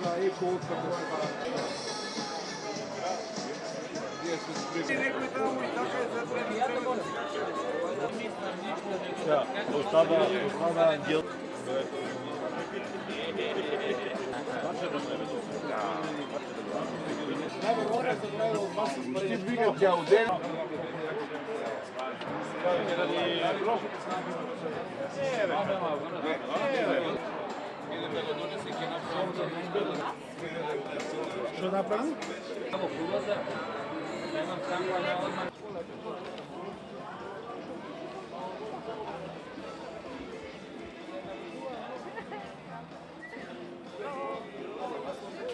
Da, e colpa. Da, основа дел. Ще двигат тяло ден. Što napravim?